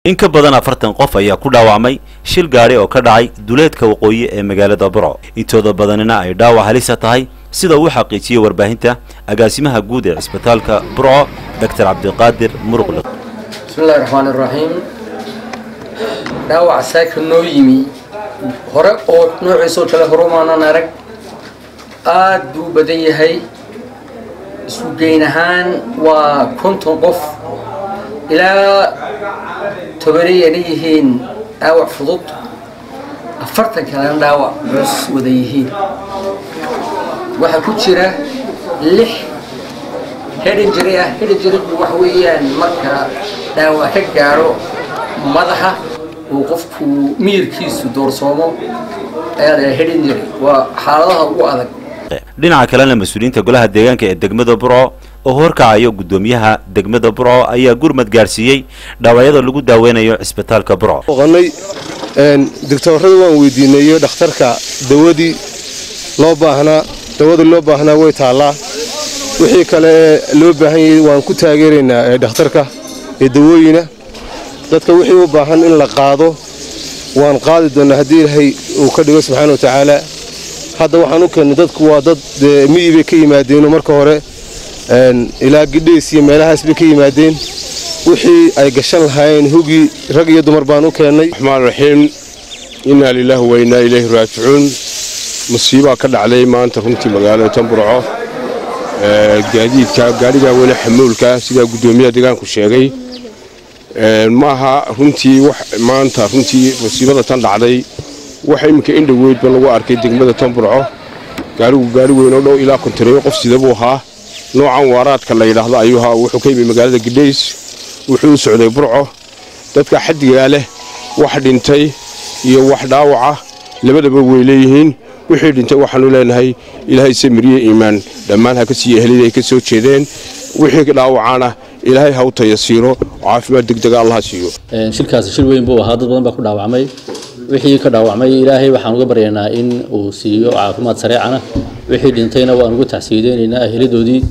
in ka badan 40 qof ayaa ku dhaawacmay shil gaari oo ka dhacay duleedka waqooyi ee magaalada Burco intooda badanina ay dhaawac halis tahay sida uu xaqiijiyay warbaahinta agaasimaha guud ee isbitaalka Burco Dr. Cabdiqaadir Muruqle. Bismillahir Rahmanir Rahiim. dhaawac saaka noo yimi hore oo noociisa kala horumaanaan arag aad buu badan yahay isku geyn ahaan waa 50 qof ilaa tobaniyana yihiin dhaawac fudud 40 kalena dhaawac culus wada yihiin waxa ku jira 6 head-injury waxa weeyaan marka dhaawac ka gaaro madaxa uu qofku miirkiisu doorsoomo ayaa head-injury waa xaaladaha ugu adag dhinaca kalena mas'uuliyiinta golaha deegaanka ee degmada Burco oo horkacayo gudoomiyaha degmada Burco ayaa gurmad gaarsiiyay dhaawacyada lagu daaweynayo isbitaalka Burco. Qonay doctorada waan weydiinay dhakhtarka dawadii loo baahnaa way taalaa wixii kale loo baahan yahay waan ku taageeraynaa dhakhtarka ee dawooyina dadka wixii u baahan in la qaado waan qaadi doonaa hadii Ilaahay uu ka dhigo subxaanahu wa ta'aala hadda waxaan u keenay dadku waa dad miyiga ka yimaadeen marka hore ilaa gidheys iyo meelahaas bay ka yimaadeen wixii ay gashan lahaayeen hugi rag iyo dumar baan u keenay Rahmaan Rahiim inna lillahi wa inna ilayhi raaji'uun musiibo ka dhacday maanta runtii magaalada Burco gaariga wali xamuulka sida gudoomiyaha deegaanku sheegay maaha runtii wax maanta runtii musiibada tan dhacday waxa imika in dhaweyd ba lagu arkay degmada Burco gaari weyn oo dhow ilaa kontareeyo qof sida buu ahaa noocan waraadka la yiraahdo ayuu ahaa wuxuu ka yimid magaalada Gidheys wuxuu socday Burco dadka xaddiga leh wax dhintay iyo wax dhaawaca labadaba way leeyihiin wixii dhintay waxaanu leenahay Ilaahay samiriye iimaan dhamaan ha ka sii ehliday ka soo jeedeen wixii dhaawacana Ilaahay ha u tayasiiro caafimaad degdeg ah Allah siiyo shilkaas shil weyn buu ahaa dad badan baa ku dhaawacmay wixii ka dhaawacmay Ilaahay waxaan uga baryaynaa in uu siiyo caafimaad sareecana wixii dhintayna waan ugu taxsiideynaa ahlidoodii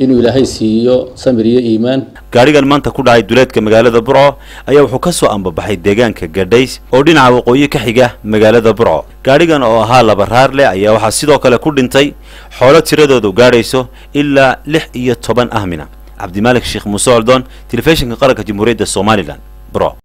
inuu Ilaahay siiyo samiriye iimaan gaarigan maanta ku dhacay duleedka magaalada Burco ayaa wuxuu ka soo ambabaxay deegaanka Gadheys oo dhinaca waqooyi ka xiga magaalada Burco gaarigan oo ahaa laba raar leh ayaa waxa sidoo kale ku dhintay xoolo tiradoodu gaarayso ilaa 16 ahmina Cabdi Malik Sheekh Muuse Oldon telefishinka qaranka Jamhuuriyadda Soomaaliland Burco.